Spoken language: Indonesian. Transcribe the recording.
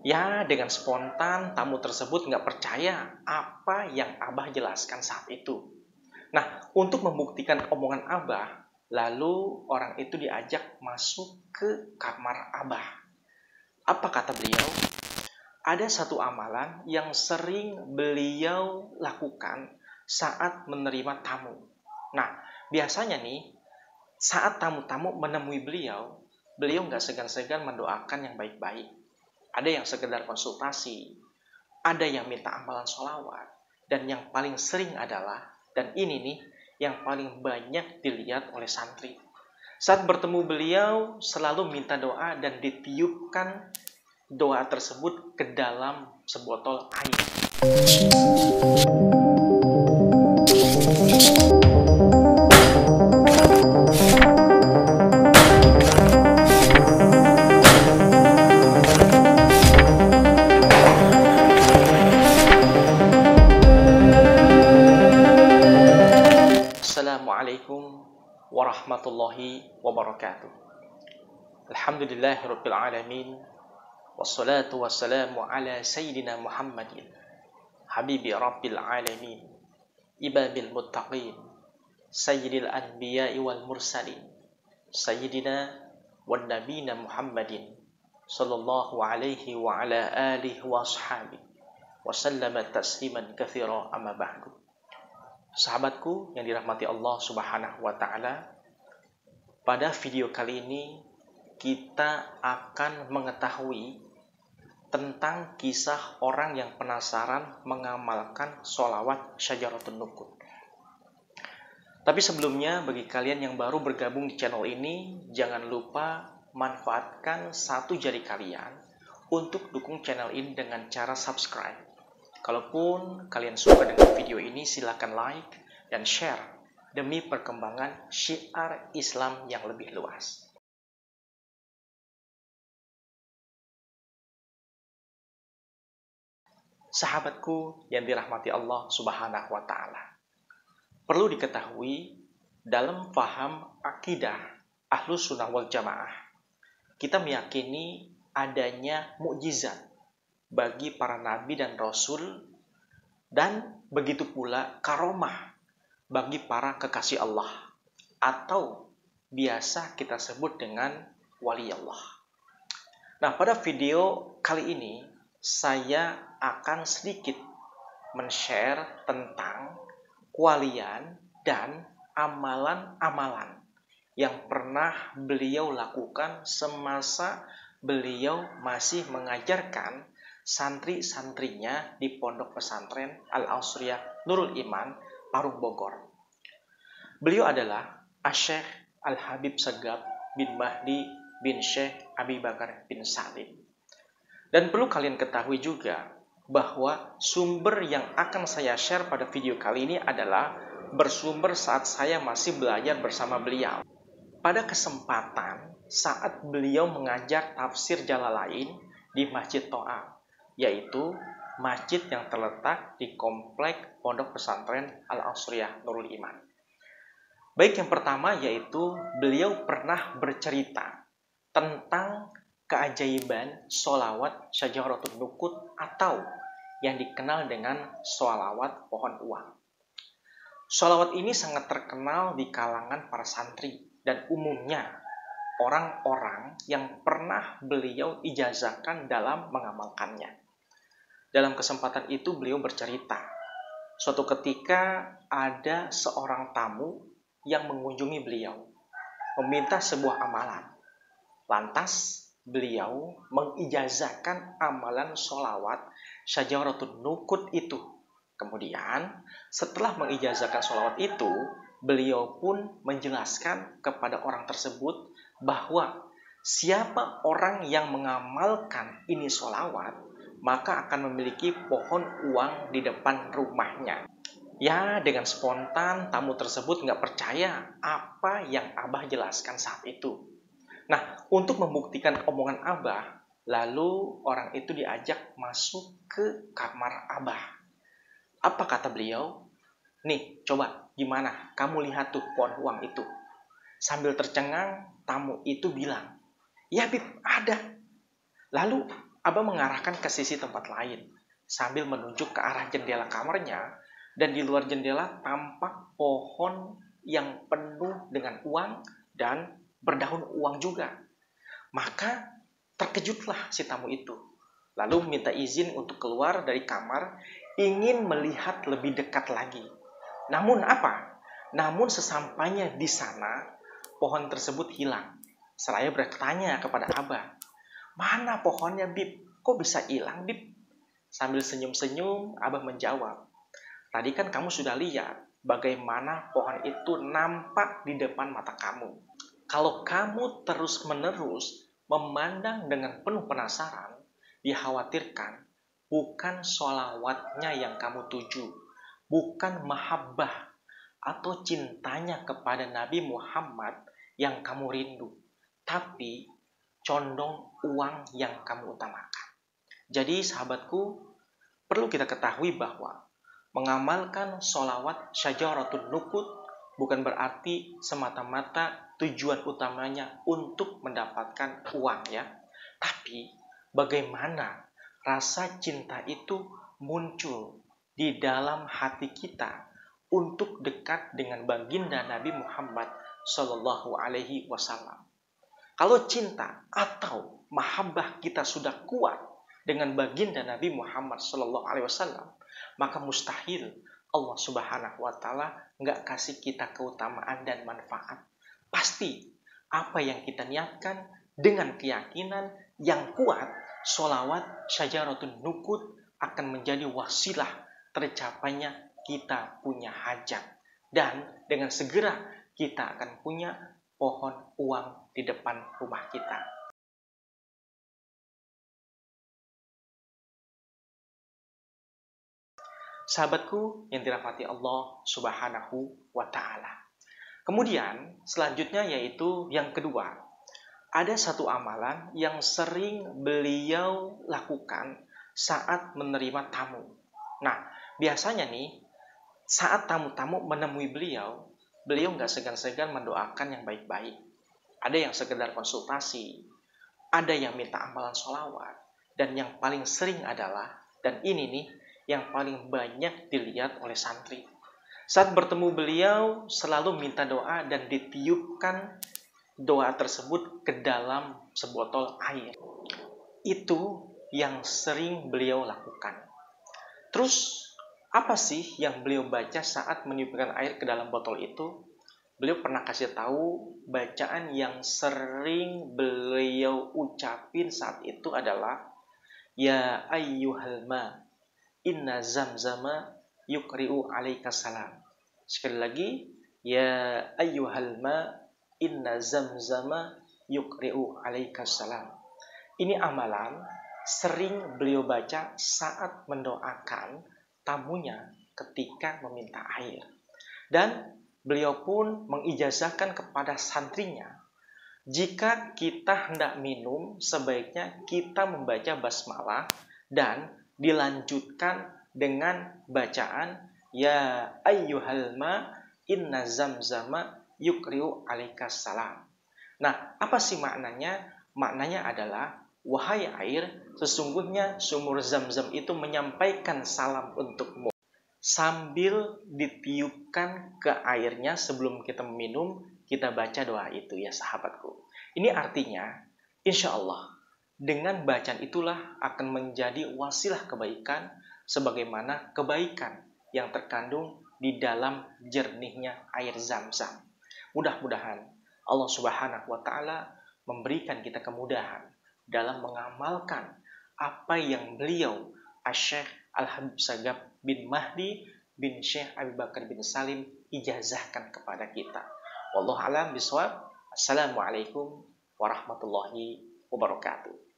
Ya, dengan spontan tamu tersebut nggak percaya apa yang Abah jelaskan saat itu. Nah, untuk membuktikan omongan Abah, lalu orang itu diajak masuk ke kamar Abah. Apa kata beliau? Ada satu amalan yang sering beliau lakukan saat menerima tamu. Nah, biasanya nih, saat tamu-tamu menemui beliau nggak segan-segan mendoakan yang baik-baik. Ada yang sekedar konsultasi, ada yang minta amalan sholawat, dan yang paling sering adalah, dan ini nih, yang paling banyak dilihat oleh santri. Saat bertemu beliau, selalu minta doa dan ditiupkan doa tersebut ke dalam sebotol air. Assalamualaikum warahmatullahi wabarakatuh. Alhamdulillahirabbil alamin. Wassalatu wassalamu ala sayyidina Muhammadin habibi rabbil alamin, ibabil muttaqin, sayyidil anbiya'i wal mursalin, sayyidina wan nabiyina Muhammadin sallallahu alaihi wa ala alihi wa ashabihi wa sallama tasliman katsira, amma ba'du. Sahabatku yang dirahmati Allah Subhanahu wa taala, pada video kali ini kita akan mengetahui tentang kisah orang yang penasaran mengamalkan sholawat Syajaratun Nuqut. Tapi sebelumnya, bagi kalian yang baru bergabung di channel ini, jangan lupa manfaatkan satu jari kalian untuk dukung channel ini dengan cara subscribe. Kalaupun kalian suka dengan video ini, silakan like dan share demi perkembangan syiar Islam yang lebih luas. Sahabatku yang dirahmati Allah Subhanahu wa taala, perlu diketahui dalam paham akidah Ahlus Sunnah wal Jamaah, kita meyakini adanya mukjizat bagi para nabi dan rasul, dan begitu pula karomah bagi para kekasih Allah, atau biasa kita sebut dengan wali Allah. Nah, pada video kali ini saya akan sedikit men-share tentang kewalian dan amalan-amalan yang pernah beliau lakukan semasa beliau masih mengajarkan santri-santrinya di Pondok Pesantren Al-Asriyah Nurul Iman, Parung Bogor. Beliau adalah Asy-Syaikh Al-Habib Segaf bin Mahdi bin Syekh Abi Bakar bin Salim. Dan perlu kalian ketahui juga bahwa sumber yang akan saya share pada video kali ini adalah bersumber saat saya masih belajar bersama beliau. Pada kesempatan saat beliau mengajar tafsir Jalalain di Masjid Toa, yaitu masjid yang terletak di komplek Pondok Pesantren Al-Asriyah Nurul Iman. Baik, yang pertama yaitu beliau pernah bercerita tentang keajaiban sholawat Syajaratun Nuqut atau yang dikenal dengan sholawat pohon uang. Sholawat ini sangat terkenal di kalangan para santri dan umumnya orang-orang yang pernah beliau ijazahkan dalam mengamalkannya. Dalam kesempatan itu beliau bercerita, suatu ketika ada seorang tamu yang mengunjungi beliau, meminta sebuah amalan. Lantas beliau mengijazahkan amalan sholawat Syajaratun Nuqut itu. Kemudian setelah mengijazahkan sholawat itu, beliau pun menjelaskan kepada orang tersebut bahwa siapa orang yang mengamalkan ini sholawat, maka akan memiliki pohon uang di depan rumahnya. Ya, dengan spontan tamu tersebut nggak percaya apa yang Abah jelaskan saat itu. Nah, untuk membuktikan omongan Abah, lalu orang itu diajak masuk ke kamar Abah. Apa kata beliau? Nih, coba gimana? Kamu lihat tuh pohon uang itu. Sambil tercengang, tamu itu bilang, ya Bib, ada. Lalu Abah mengarahkan ke sisi tempat lain sambil menunjuk ke arah jendela kamarnya, dan di luar jendela tampak pohon yang penuh dengan uang dan berdaun uang juga. Maka terkejutlah si tamu itu, lalu minta izin untuk keluar dari kamar, ingin melihat lebih dekat lagi. Namun apa? Namun sesampainya di sana, pohon tersebut hilang. Seraya bertanya kepada Abah, "Mana pohonnya, Bib? Kok bisa hilang, Bib?" Sambil senyum-senyum, Abah menjawab, "Tadi kan kamu sudah lihat bagaimana pohon itu nampak di depan mata kamu. Kalau kamu terus-menerus memandang dengan penuh penasaran, dikhawatirkan bukan sholawatnya yang kamu tuju, bukan mahabbah atau cintanya kepada Nabi Muhammad yang kamu rindu, tapi condong uang yang kamu utamakan." Jadi sahabatku, perlu kita ketahui bahwa mengamalkan sholawat syajaratun nukut bukan berarti semata-mata tujuan utamanya untuk mendapatkan uang ya. Tapi bagaimana rasa cinta itu muncul di dalam hati kita untuk dekat dengan baginda Nabi Muhammad Shallallahu Alaihi Wasallam. Kalau cinta atau mahabbah kita sudah kuat dengan baginda Nabi Muhammad Shallallahu Alaihi Wasallam, maka mustahil Allah Subhanahu Wa Taala nggak kasih kita keutamaan dan manfaat. Pasti apa yang kita niatkan dengan keyakinan yang kuat, sholawat syajaratun nukut akan menjadi wasilah tercapainya kita punya hajat, dan dengan segera kita akan punya pohon uang di depan rumah kita. Sahabatku yang dirahmati Allah Subhanahu wa Ta'ala. Kemudian selanjutnya yaitu yang kedua, ada satu amalan yang sering beliau lakukan saat menerima tamu. Nah, biasanya nih saat tamu-tamu menemui beliau nggak segan-segan mendoakan yang baik-baik. Ada yang sekedar konsultasi, ada yang minta amalan sholawat, dan yang paling sering adalah, dan ini nih yang paling banyak dilihat oleh santri, saat bertemu beliau selalu minta doa dan ditiupkan doa tersebut ke dalam sebotol air. Itu yang sering beliau lakukan. Terus apa sih yang beliau baca saat meniupkan air ke dalam botol itu? Beliau pernah kasih tahu bacaan yang sering beliau ucapin saat itu adalah Ya ayyuhal ma inna zamzama yukri'u alaika salam. Sekali lagi, Ya ayyuhal ma inna zamzama yukri'u alaika salam. Ini amalan sering beliau baca saat mendoakan tamunya ketika meminta air. Dan beliau pun mengijazahkan kepada santrinya, jika kita hendak minum, sebaiknya kita membaca basmalah dan dilanjutkan dengan bacaan Ya ayyuhal ma inna zamzama yukri'u alaika salam. Nah, apa sih maknanya? Maknanya adalah, wahai air, sesungguhnya sumur Zam-Zam itu menyampaikan salam untukmu. Sambil ditiupkan ke airnya sebelum kita meminum, kita baca doa itu ya sahabatku. Ini artinya, insya Allah, dengan bacaan itulah akan menjadi wasilah kebaikan, sebagaimana kebaikan yang terkandung di dalam jernihnya air Zam-Zam. Mudah-mudahan Allah Subhanahu wa Ta'ala memberikan kita kemudahan dalam mengamalkan apa yang beliau Asy-Syaikh Al-Habib Sagaf bin Mahdi bin Syekh Abi Bakar bin Salim ijazahkan kepada kita. Wallahu a'lam bishawab. Assalamualaikum warahmatullahi wabarakatuh.